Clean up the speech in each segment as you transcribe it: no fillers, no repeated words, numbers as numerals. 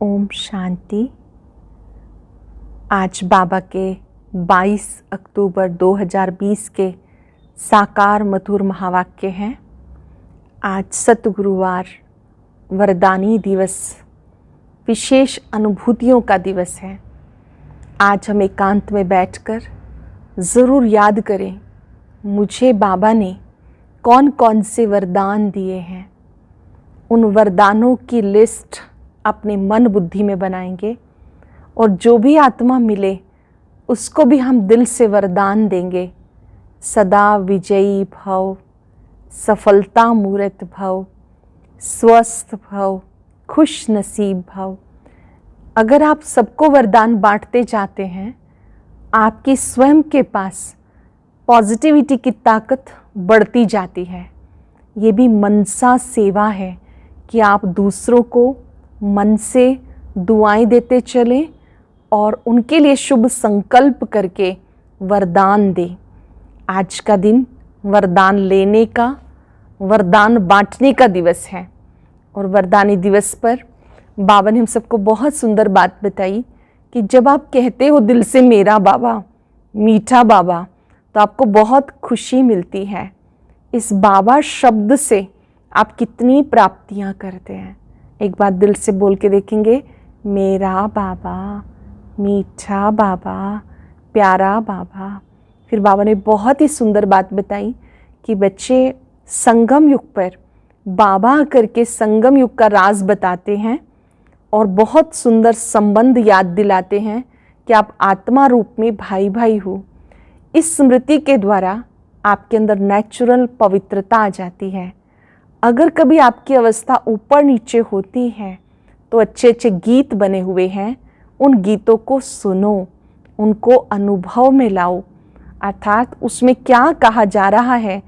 ओम शांति। आज बाबा के 22 अक्टूबर 2020 के साकार मधुर महावाक्य हैं। आज सतगुरुवार, वरदानी दिवस, विशेष अनुभूतियों का दिवस है। आज हम एकांत में बैठकर ज़रूर याद करें, मुझे बाबा ने कौन कौन से वरदान दिए हैं। उन वरदानों की लिस्ट अपने मन बुद्धि में बनाएंगे और जो भी आत्मा मिले उसको भी हम दिल से वरदान देंगे। सदा विजयी भव, सफलता मूर्त भव, स्वस्थ भव, खुश नसीब भव। अगर आप सबको वरदान बांटते जाते हैं, आपकी स्वयं के पास पॉजिटिविटी की ताकत बढ़ती जाती है। ये भी मनसा सेवा है कि आप दूसरों को मन से दुआएं देते चलें और उनके लिए शुभ संकल्प करके वरदान दें। आज का दिन वरदान लेने का, वरदान बांटने का दिवस है। और वरदानी दिवस पर बाबा ने हम सबको बहुत सुंदर बात बताई कि जब आप कहते हो दिल से मेरा बाबा, मीठा बाबा, तो आपको बहुत खुशी मिलती है। इस बाबा शब्द से आप कितनी प्राप्तियां करते हैं। एक बार दिल से बोल के देखेंगे, मेरा बाबा, मीठा बाबा, प्यारा बाबा। फिर बाबा ने बहुत ही सुंदर बात बताई कि बच्चे संगम युग पर बाबा करके संगम युग का राज बताते हैं और बहुत सुंदर संबंध याद दिलाते हैं कि आप आत्मा रूप में भाई भाई हो। इस स्मृति के द्वारा आपके अंदर नेचुरल पवित्रता आ जाती है। अगर कभी आपकी अवस्था ऊपर नीचे होती है तो अच्छे अच्छे गीत बने हुए हैं, उन गीतों को सुनो, उनको अनुभव में लाओ, अर्थात उसमें क्या कहा जा रहा है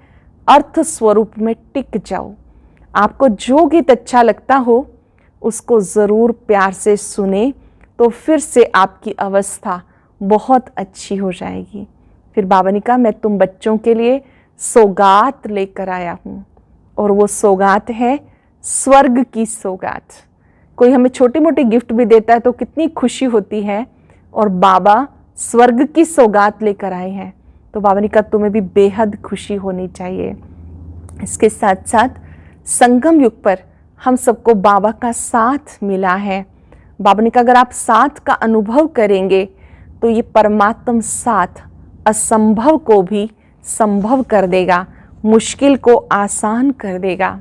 अर्थ स्वरूप में टिक जाओ। आपको जो गीत अच्छा लगता हो उसको ज़रूर प्यार से सुने तो फिर से आपकी अवस्था बहुत अच्छी हो जाएगी। फिर बाबा ने कहा, मैं तुम बच्चों के लिए सौगात लेकर आया हूँ और वो सौगात है स्वर्ग की सौगात। कोई हमें छोटी मोटी गिफ्ट भी देता है तो कितनी खुशी होती है, और बाबा स्वर्ग की सौगात लेकर आए हैं तो बाबा ने कहा तुम्हें भी बेहद खुशी होनी चाहिए। इसके साथ साथ संगम युग पर हम सबको बाबा का साथ मिला है। बाबा ने कहा अगर आप साथ का अनुभव करेंगे तो ये परमात्म साथ असंभव को भी संभव कर देगा, मुश्किल को आसान कर देगा।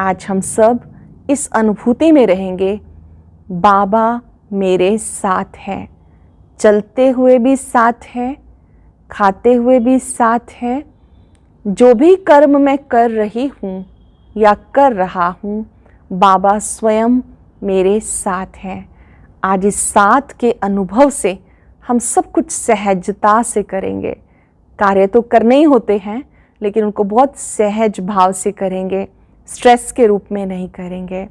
आज हम सब इस अनुभूति में रहेंगे, बाबा मेरे साथ है, चलते हुए भी साथ है, खाते हुए भी साथ है। जो भी कर्म मैं कर रही हूँ या कर रहा हूँ, बाबा स्वयं मेरे साथ है। आज इस साथ के अनुभव से हम सब कुछ सहजता से करेंगे। कार्य तो करने ही होते हैं लेकिन उनको बहुत सहज भाव से करेंगे, स्ट्रेस के रूप में नहीं करेंगे।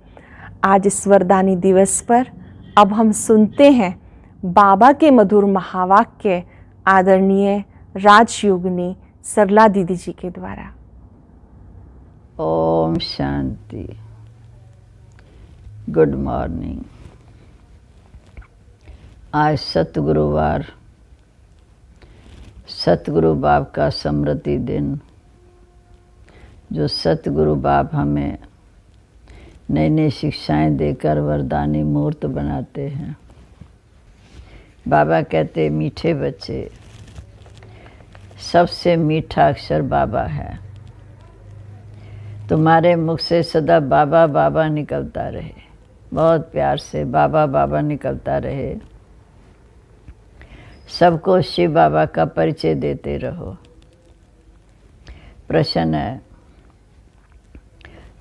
आज इस वरदानी दिवस पर अब हम सुनते हैं बाबा के मधुर महावाक्य आदरणीय राजयोगिनी सरला दीदी जी के द्वारा। ओम शांति। Good morning. आज सतगुरुवार, सतगुरु बाप का स्मृति दिन, जो सतगुरु बाप हमें नई नई शिक्षाएं देकर वरदानी मूर्त बनाते हैं। बाबा कहते मीठे बच्चे, सबसे मीठा अक्षर बाबा है। तुम्हारे मुख से सदा बाबा बाबा निकलता रहे, बहुत प्यार से बाबा बाबा निकलता रहे। सबको शिव बाबा का परिचय देते रहो। प्रश्न है,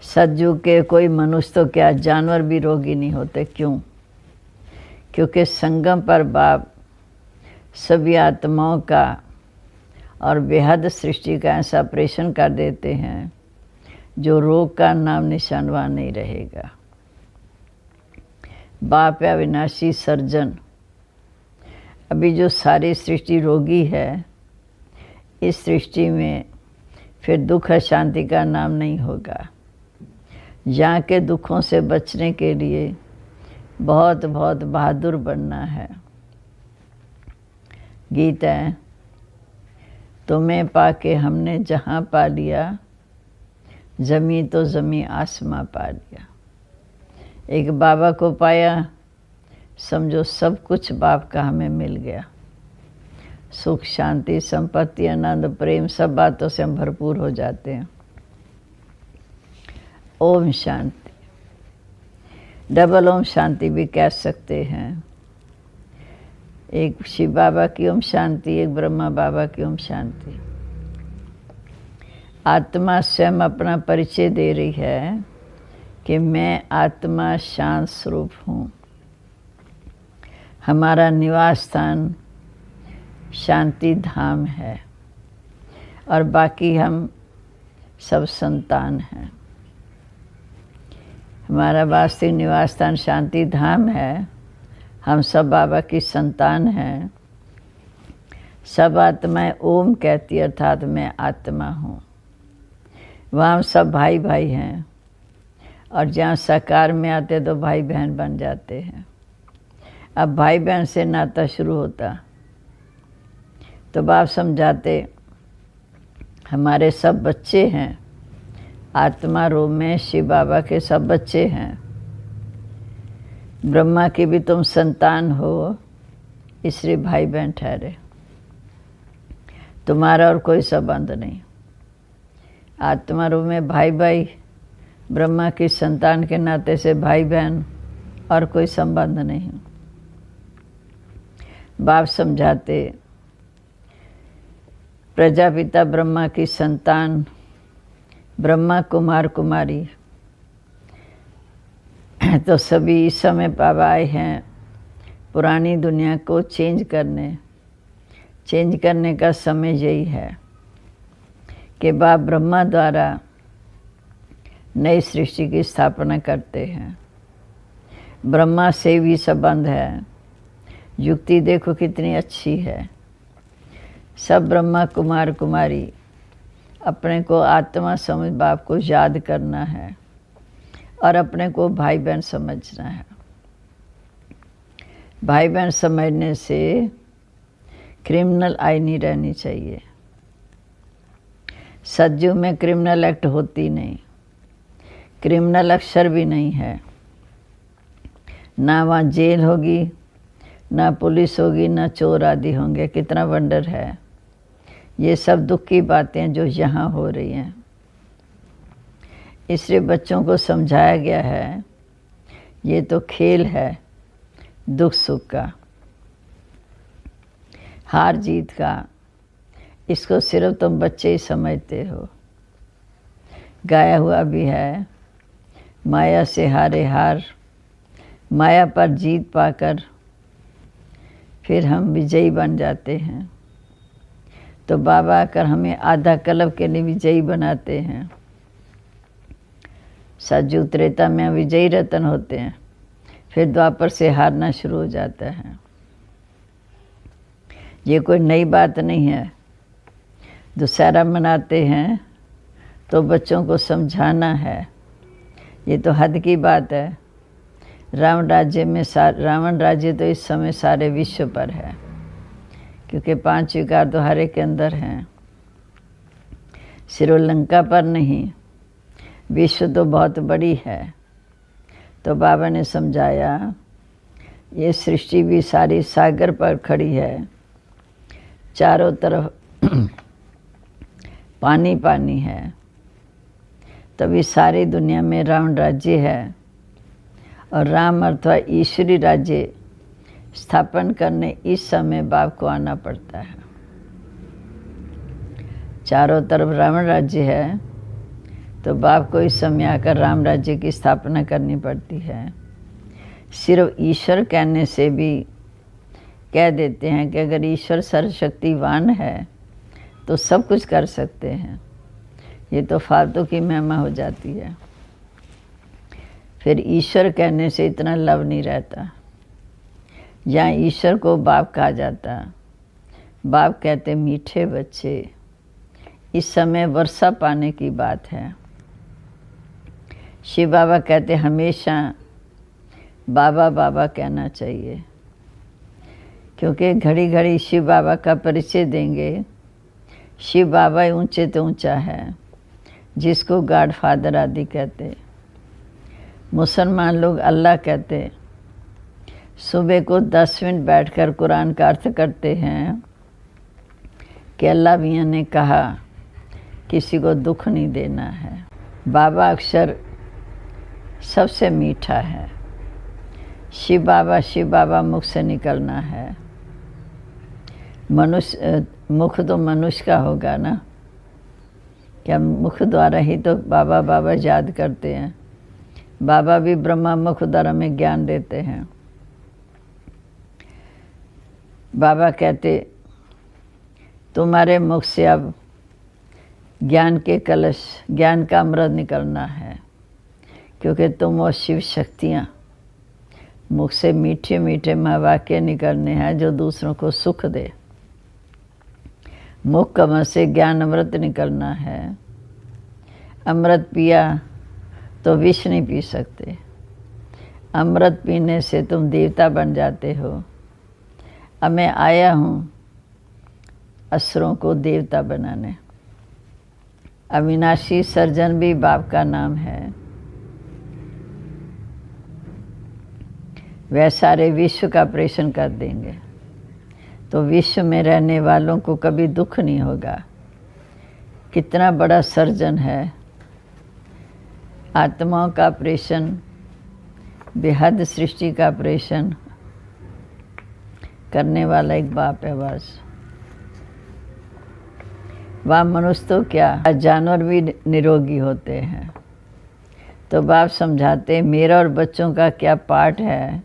सतयुग के कोई मनुष्य तो क्या जानवर भी रोगी नहीं होते, क्यों? क्योंकि संगम पर बाप सभी आत्माओं का और बेहद सृष्टि का ऐसा ऑपरेशन कर देते हैं जो रोग का नाम निशान वहाँ नहीं रहेगा। बाप है अविनाशी सर्जन। अभी जो सारी सृष्टि रोगी है, इस सृष्टि में फिर दुख शांति का नाम नहीं होगा। यहाँ के दुखों से बचने के लिए बहुत बहुत बहादुर बनना है। गीत है, तुम्हें पाके हमने जहाँ पा लिया, जमी तो जमी आसमां पा लिया। एक बाबा को पाया, समझो सब कुछ बाप का हमें मिल गया। सुख, शांति, संपत्ति, आनंद, प्रेम, सब बातों से हम भरपूर हो जाते हैं। ओम शांति। डबल ओम शांति भी कह सकते हैं। एक शिव बाबा की ओम शांति, एक ब्रह्मा बाबा की ओम शांति। आत्मा स्वयं अपना परिचय दे रही है कि मैं आत्मा शांत स्वरूप हूँ। हमारा निवास स्थान शांति धाम है और बाकी हम सब संतान हैं। हमारा वास्तविक निवास स्थान शांति धाम है। हम सब बाबा की संतान हैं। सब आत्माएं ओम कहती, अर्थात मैं आत्मा हूँ। वहाँ हम सब भाई भाई हैं और जहाँ साकार में आते तो भाई बहन बन जाते हैं। अब भाई बहन से नाता शुरू होता तो बाप समझाते हमारे सब बच्चे हैं। आत्मा रूप में शिव बाबा के सब बच्चे हैं। ब्रह्मा की भी तुम संतान हो, इसलिए भाई बहन ठहरे। तुम्हारा और कोई संबंध नहीं। आत्मा रूप में भाई भाई, ब्रह्मा की संतान के नाते से भाई बहन, और कोई संबंध नहीं। बाप समझाते प्रजापिता ब्रह्मा की संतान, ब्रह्मा कुमार कुमारी, तो सभी इस समय बाबा आए हैं पुरानी दुनिया को चेंज करने का समय यही है कि बाप ब्रह्मा द्वारा नई सृष्टि की स्थापना करते हैं। ब्रह्मा से भी संबंध है। युक्ति देखो कितनी अच्छी है। सब ब्रह्मा कुमार कुमारी अपने को आत्मा समझ बाप को याद करना है और अपने को भाई बहन समझना है। भाई बहन समझने से क्रिमिनल आई नहीं रहनी चाहिए। सतयुग में क्रिमिनल एक्ट होती नहीं, क्रिमिनल अक्षर भी नहीं है। ना वहाँ जेल होगी, ना पुलिस होगी, ना चोर आदि होंगे। कितना वंडर है। ये सब दुख की बातें जो यहाँ हो रही हैं। इसलिए बच्चों को समझाया गया है ये तो खेल है दुख सुख का, हार जीत का। इसको सिर्फ तुम बच्चे ही समझते हो। गाया हुआ भी है, माया से हारे हार, माया पर जीत पाकर फिर हम विजयी बन जाते हैं। तो बाबा आकर हमें आधा कल्प के लिए विजयी बनाते हैं। सतयुग त्रेता में विजयी रतन होते हैं, फिर द्वापर से हारना शुरू हो जाता है। ये कोई नई बात नहीं है। दशहरा मनाते हैं तो बच्चों को समझाना है। ये तो हद की बात है। रावण राज्य तो इस समय सारे विश्व पर है, क्योंकि 5 विकार तो हर एक के अंदर हैं। श्रीलंका पर नहीं, विश्व तो बहुत बड़ी है। तो बाबा ने समझाया ये सृष्टि भी सारी सागर पर खड़ी है, चारों तरफ पानी पानी है। तभी सारी दुनिया में रावण राज्य है और राम अथवा ईश्वरी राज्य स्थापन करने इस समय बाप को आना पड़ता है। चारों तरफ रावण राज्य है तो बाप को इस समय आकर राम राज्य की स्थापना करनी पड़ती है। सिर्फ ईश्वर कहने से भी कह देते हैं कि अगर ईश्वर सर्वशक्तिवान है तो सब कुछ कर सकते हैं। ये तो फालतू की महिमा हो जाती है। फिर ईश्वर कहने से इतना लव नहीं रहता। यहाँ ईश्वर को बाप कहा जाता। बाप कहते मीठे बच्चे। इस समय वर्षा पाने की बात है। शिव बाबा कहते हमेशा बाबा बाबा कहना चाहिए, क्योंकि घड़ी घड़ी शिव बाबा का परिचय देंगे। शिव बाबा ही ऊंचे तो ऊंचा है, जिसको गॉड फादर आदि कहते। मुसलमान लोग अल्लाह कहते। सुबह को 10 मिनट बैठकर कुरान का अर्थ करते हैं कि अल्लाह मियाँ ने कहा किसी को दुख नहीं देना है। बाबा अक्षर सबसे मीठा है। शिव बाबा मुख से निकलना है। मनुष्य मुख तो मनुष्य का होगा ना, क्या मुख द्वारा ही तो बाबा बाबा याद करते हैं। बाबा भी ब्रह्मा मुख द्वारा में ज्ञान देते हैं। बाबा कहते तुम्हारे मुख से अब ज्ञान के कलश, ज्ञान का अमृत निकलना है, क्योंकि तुम वो शिव शक्तियाँ मुख से मीठे मीठे महावाक्य निकलने हैं जो दूसरों को सुख दे। मुख कमल से ज्ञान अमृत निकलना है। अमृत पिया तो विष नहीं पी सकते। अमृत पीने से तुम देवता बन जाते हो। अब मैं आया हूँ असुरों को देवता बनाने। अविनाशी सर्जन भी बाप का नाम है। वह सारे विश्व का ऑपरेशन कर देंगे, तो विश्व में रहने वालों को कभी दुख नहीं होगा। कितना बड़ा सर्जन है। आत्माओं का ऑपरेशन, बेहद सृष्टि का ऑपरेशन करने वाला एक बाप है बस। वह मनुष्य तो क्या, जानवर भी निरोगी होते हैं। तो बाप समझाते मेरा और बच्चों का क्या पार्ट है।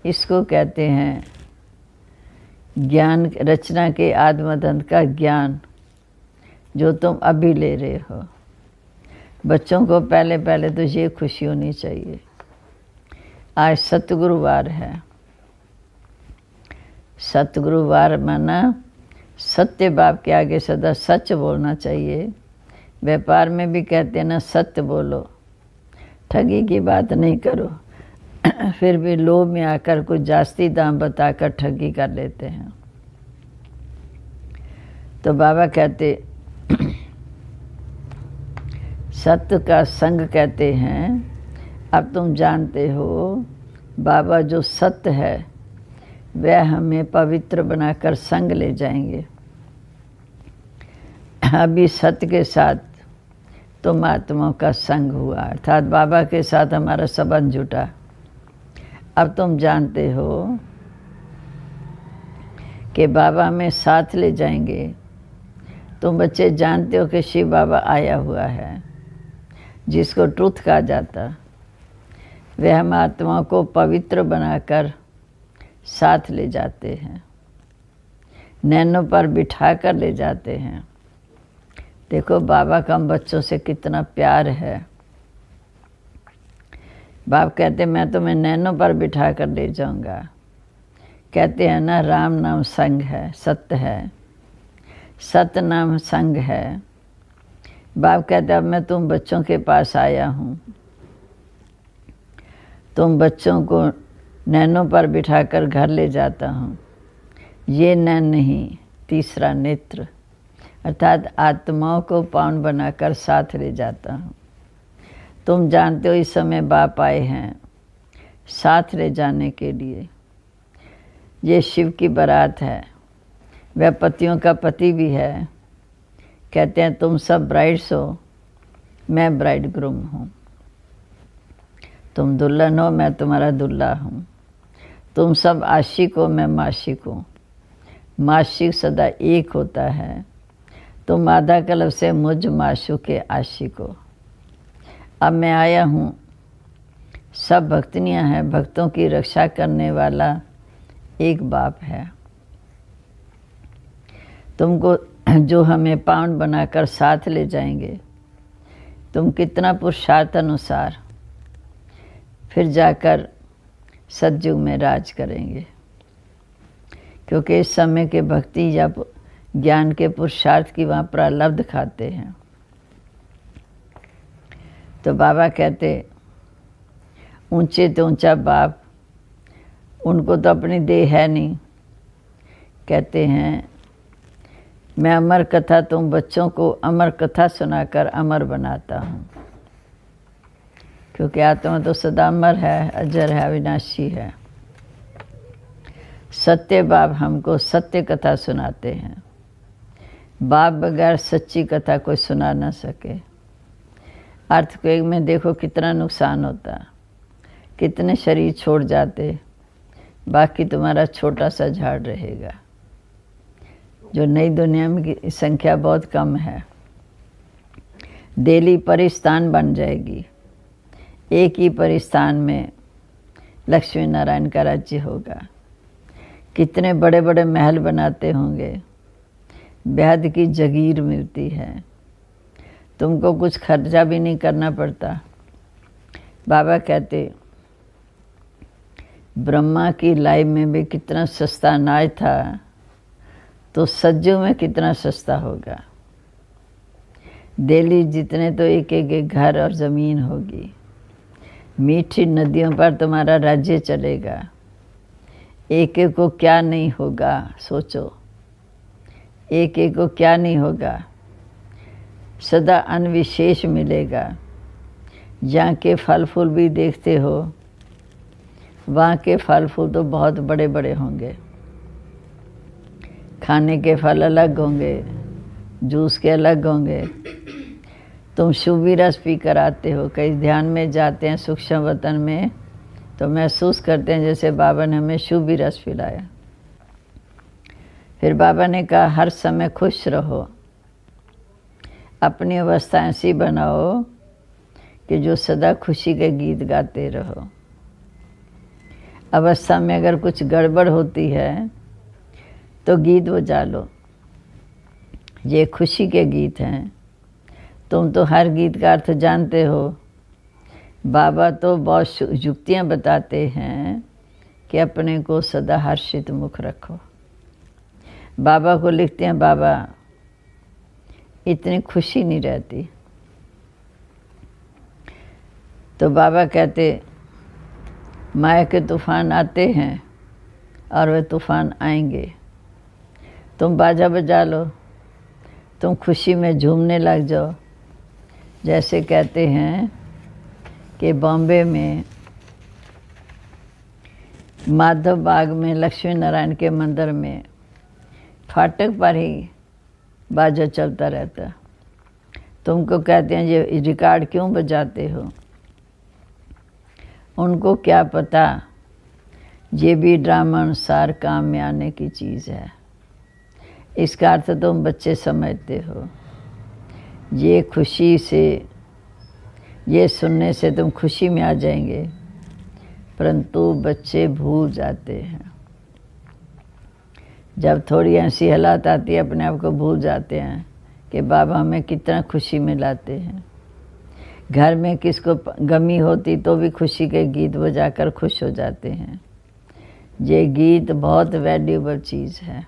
इसको कहते हैं ज्ञान, रचना के आत्मदंत का ज्ञान जो तुम अभी ले रहे हो। बच्चों को पहले पहले तो ये खुशी होनी चाहिए। आज सतगुरुवार है। सतगुरुवार माना सत्य बाप के आगे सदा सच बोलना चाहिए। व्यापार में भी कहते हैं ना, सत्य बोलो, ठगी की बात नहीं करो। फिर भी लोभ में आकर कुछ जास्ती दाम बताकर ठगी कर लेते हैं। तो बाबा कहते सत्य का संग कहते हैं। अब तुम जानते हो बाबा जो सत्य है वह हमें पवित्र बनाकर संग ले जाएंगे। अभी सत्य के साथ तुम आत्माओं का संग हुआ, अर्थात बाबा के साथ हमारा संबंध जुटा। अब तुम जानते हो कि बाबा हमें साथ ले जाएंगे। तुम बच्चे जानते हो कि शिव बाबा आया हुआ है, जिसको ट्रुथ कहा जाता। वे हम आत्माओं को पवित्र बनाकर साथ ले जाते हैं, नैनों पर बिठा कर ले जाते हैं। देखो बाबा का हम बच्चों से कितना प्यार है। बाप कहते मैं तुम्हें नैनों पर बिठा कर ले जाऊंगा। कहते हैं ना, राम नाम संग है, सत्य है। सत्य नाम संग है। बाप कहते अब मैं तुम बच्चों के पास आया हूँ। तुम बच्चों को नैनों पर बिठाकर घर ले जाता हूँ। ये नैन नहीं, तीसरा नेत्र, अर्थात आत्माओं को पावन बनाकर साथ ले जाता हूँ। तुम जानते हो इस समय बाप आए हैं साथ ले जाने के लिए। ये शिव की बारात है। वह पतियों का पति भी है। कहते हैं तुम सब ब्राइड्स हो, मैं ब्राइड ग्रूम हूँ। तुम दुल्हन हो, मैं तुम्हारा दूल्हा हूँ। तुम सब आशिक हो, मैं माशिक हूँ। माशिक सदा एक होता है। तुम आधा कल्प से मुझ माशू के आशिक हो। अब मैं आया हूँ। सब भक्तनियाँ हैं, भक्तों की रक्षा करने वाला एक बाप है। तुमको जो हमें पावन बनाकर साथ ले जाएंगे। तुम कितना पुरुषार्थ अनुसार फिर जाकर सतयुग में राज करेंगे, क्योंकि इस समय के भक्ति या ज्ञान के पुरुषार्थ की वहाँ प्रारब्ध खाते हैं। तो बाबा कहते ऊंचे तो ऊंचा बाप, उनको तो अपनी देह है नहीं। कहते हैं मैं अमर कथा तुम बच्चों को अमर कथा सुनाकर अमर बनाता हूँ, क्योंकि आत्मा तो सदा अमर है, अजर है, अविनाशी है। सत्य बाप हमको सत्य कथा सुनाते हैं। बाप बगैर सच्ची कथा कोई सुना ना सके। अर्थक्वेक में देखो कितना नुकसान होता, कितने शरीर छोड़ जाते, बाकी तुम्हारा छोटा सा झाड़ रहेगा। जो नई दुनिया में की संख्या बहुत कम है, दिल्ली परिस्थान बन जाएगी। एक ही परिस्थान में लक्ष्मी नारायण का राज्य होगा। कितने बड़े बड़े महल बनाते होंगे, बेहद की जगीर मिलती है, तुमको कुछ खर्चा भी नहीं करना पड़ता। बाबा कहते ब्रह्मा की लाइफ में भी कितना सस्ता अनाज था, तो सज्जों में कितना सस्ता होगा। दिल्ली जितने तो एक एक घर और ज़मीन होगी। मीठी नदियों पर तुम्हारा राज्य चलेगा। एक एक को क्या नहीं होगा, सोचो। एक एक को क्या नहीं होगा, सदा अनविशेष मिलेगा। जहाँ के फल फूल भी देखते हो, वहाँ के फल फूल तो बहुत बड़े बड़े होंगे। खाने के फल अलग होंगे, जूस के अलग होंगे। तुम शुभ रस पी कर आते हो, कई ध्यान में जाते हैं सूक्ष्म वतन में, तो महसूस करते हैं जैसे बाबा ने हमें शुभ रस पिलाया। फिर बाबा ने कहा हर समय खुश रहो, अपनी अवस्था ऐसी बनाओ कि जो सदा खुशी के गीत गाते रहो। अवस्था में अगर कुछ गड़बड़ होती है तो गीत बजा लो। ये खुशी के गीत हैं। तुम तो हर गीत का अर्थ जानते हो। बाबा तो बहुत युक्तियाँ बताते हैं कि अपने को सदा हर्षित मुख रखो। बाबा को लिखते हैं, बाबा इतनी खुशी नहीं रहती। तो बाबा कहते माया के तूफान आते हैं और वे तूफान आएंगे। तुम बाजा बजा लो, तुम खुशी में झूमने लग जाओ। जैसे कहते हैं कि बॉम्बे में माधव बाग में लक्ष्मी नारायण के मंदिर में फाटक पर ही बाजा चलता रहता। तुमको कहते हैं ये रिकॉर्ड क्यों बजाते हो? उनको क्या पता ये भी ड्रामा अनुसार काम में आने की चीज़ है। इसका अर्थ तुम बच्चे समझते हो। ये खुशी से, ये सुनने से तुम खुशी में आ जाएंगे, परंतु बच्चे भूल जाते हैं। जब थोड़ी ऐसी हालात आती है, अपने आप को भूल जाते हैं कि बाबा हमें कितना खुशी में लाते हैं। घर में किसको गमी होती तो भी खुशी के गीत बजाकर खुश हो जाते हैं। ये गीत बहुत वैल्यूएबल चीज़ है।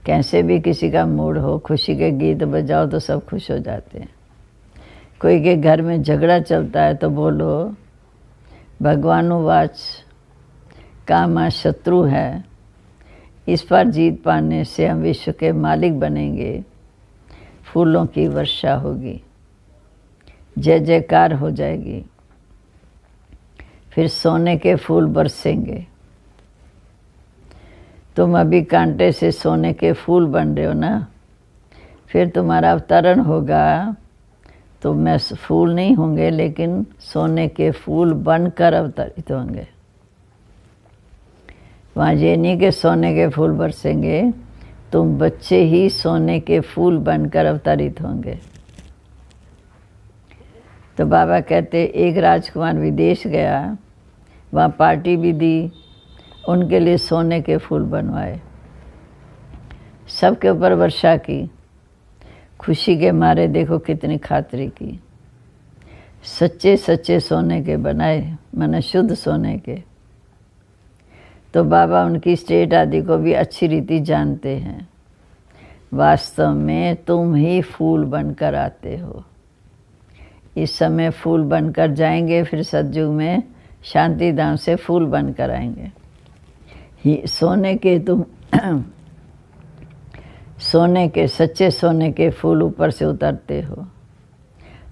कैसे भी किसी का मूड हो, खुशी के गीत बजाओ तो सब खुश हो जाते हैं। कोई के घर में झगड़ा चलता है तो बोलो भगवानुवाच कामा शत्रु है, इस पर जीत पाने से हम विश्व के मालिक बनेंगे, फूलों की वर्षा होगी, जय जयकार हो जाएगी, फिर सोने के फूल बरसेंगे। तुम अभी कांटे से सोने के फूल बन रहे हो ना, फिर तुम्हारा अवतरण होगा तो मैं फूल नहीं होंगे, लेकिन सोने के फूल बनकर अवतरित होंगे। वहाँ ये नहीं कि सोने के फूल बरसेंगे, तुम बच्चे ही सोने के फूल बनकर अवतरित होंगे। तो बाबा कहते एक राजकुमार विदेश गया, वहाँ पार्टी भी दी, उनके लिए सोने के फूल बनवाए, सबके ऊपर वर्षा की। खुशी के मारे देखो कितनी खातिरी की। सच्चे सच्चे सोने के बनाए, माने शुद्ध सोने के। तो बाबा उनकी स्टेट आदि को भी अच्छी रीति जानते हैं। वास्तव में तुम ही फूल बनकर आते हो। इस समय फूल बनकर जाएंगे, फिर सतयुग में शांति धाम से फूल बनकर आएंगे। सोने के सच्चे सोने के फूल ऊपर से उतरते हो।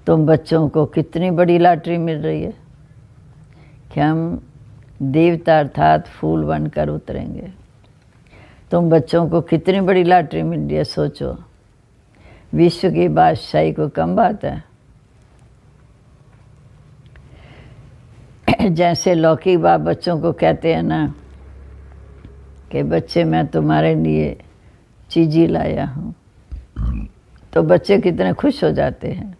तुम बच्चों को कितनी बड़ी लॉटरी मिल रही है कि हम देवता अर्थात फूल बनकर उतरेंगे। तुम बच्चों को कितनी बड़ी लॉटरी मिल रही है, सोचो। विश्व की बादशाही को कम बात है। जैसे लौकिक बाप बच्चों को कहते हैं ना कि बच्चे मैं तुम्हारे लिए चीज़ी लाया हूँ, तो बच्चे कितने खुश हो जाते हैं।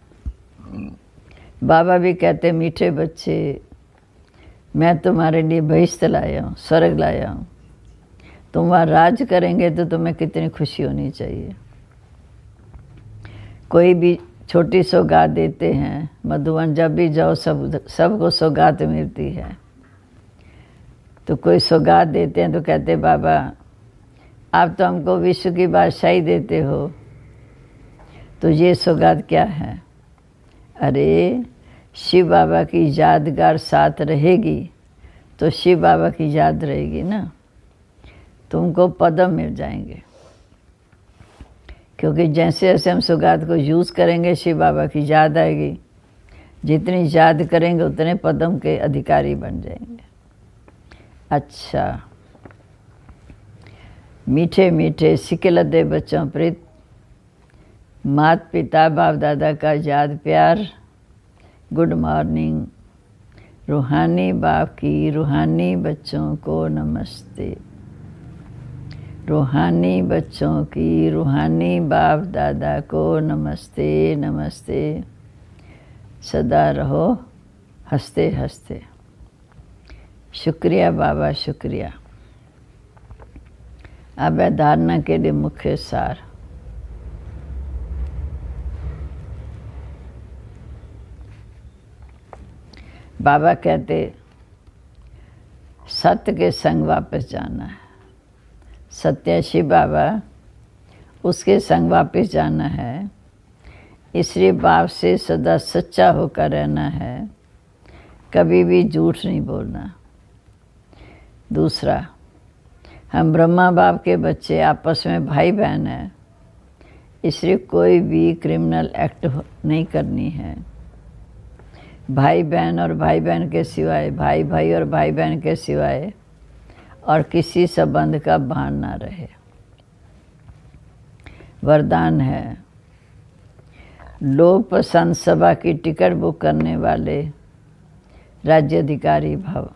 बाबा भी कहते मीठे बच्चे मैं तुम्हारे लिए बहिश्त लाया हूँ, स्वर्ग लाया हूँ। तुम वहाँ राज करेंगे तो तुम्हें कितनी खुशी होनी चाहिए। कोई भी छोटी सौगात देते हैं, मधुवन जब भी जाओ सबको सौगात मिलती है। तो कोई सौगात देते हैं तो कहते बाबा आप तो हमको विश्व की बादशाही देते हो, तो ये सौगात क्या है? अरे शिव बाबा की यादगार साथ रहेगी तो शिव बाबा की याद रहेगी ना, तुमको पदम मिल जाएंगे। क्योंकि जैसे जैसे हम सौगात को यूज़ करेंगे शिव बाबा की याद आएगी। जितनी याद करेंगे उतने पदम के अधिकारी बन जाएंगे। अच्छा, मीठे मीठे सिकलदे बच्चों प्रीत, माता पिता बाप दादा का याद प्यार। Good morning. रूहानी बाप की रूहानी बच्चों को नमस्ते। रूहानी बच्चों की रूहानी बाप दादा को नमस्ते नमस्ते। सदा रहो हंसते हंसते। शुक्रिया बाबा, शुक्रिया। अब है धारणा के लिए मुख्य सार। बाबा कहते सत्य के संग वापस जाना है। सत्य शिव बाबा, उसके संग वापस जाना है। इसलिए बाप से सदा सच्चा होकर रहना है, कभी भी झूठ नहीं बोलना। दूसरा, हम ब्रह्मा बाप के बच्चे आपस में भाई बहन हैं, इसलिए कोई भी क्रिमिनल एक्ट नहीं करनी है। भाई बहन और भाई बहन के सिवाय, भाई भाई और भाई बहन के सिवाय और किसी संबंध का भान ना रहे। वरदान है, लोक पसंद सभा की टिकट बुक करने वाले राज्य अधिकारी भव।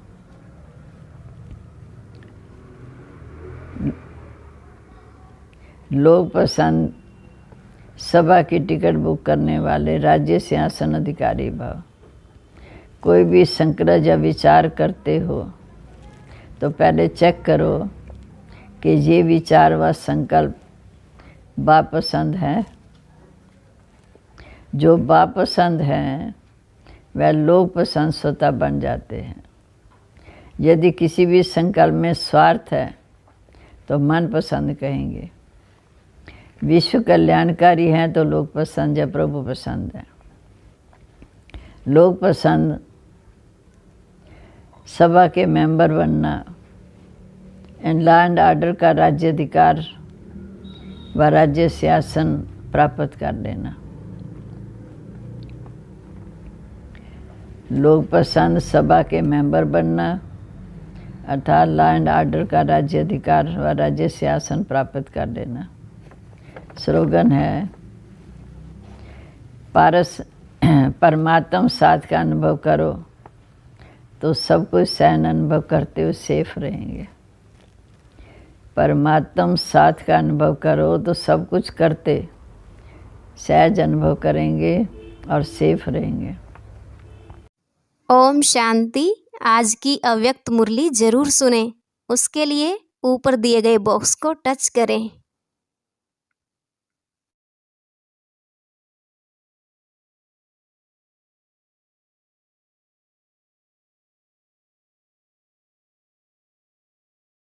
लोक पसंद सभा की टिकट बुक करने वाले राज्य सिंहासन अधिकारी भव। कोई भी संकल्प या विचार करते हो तो पहले चेक करो कि ये विचार व संकल्प बाप पसंद है। जो बाप पसंद हैं वह लोग पसंद स्वतः बन जाते हैं। यदि किसी भी संकल्प में स्वार्थ है तो मन पसंद कहेंगे। विश्व कल्याणकारी हैं तो लोग पसंद या प्रभु पसंद है। लोग पसंद सभा के मेंबर बनना एंड लॉ एंड ऑर्डर का राज्य अधिकार व राज्य शासन प्राप्त कर लेना। लोग पसंद सभा के मेंबर बनना अर्थात लॉ एंड ऑर्डर का राज्य अधिकार व राज्य शासन प्राप्त कर लेना। स्लोगन है, परमात्म साथ का अनुभव करो तो सब कुछ सहन अनुभव करते हुए सेफ रहेंगे। परमात्म साथ का अनुभव करो तो सब कुछ करते सहज अनुभव करेंगे और सेफ रहेंगे। ओम शांति। आज की अव्यक्त मुरली जरूर सुने। उसके लिए ऊपर दिए गए बॉक्स को टच करें।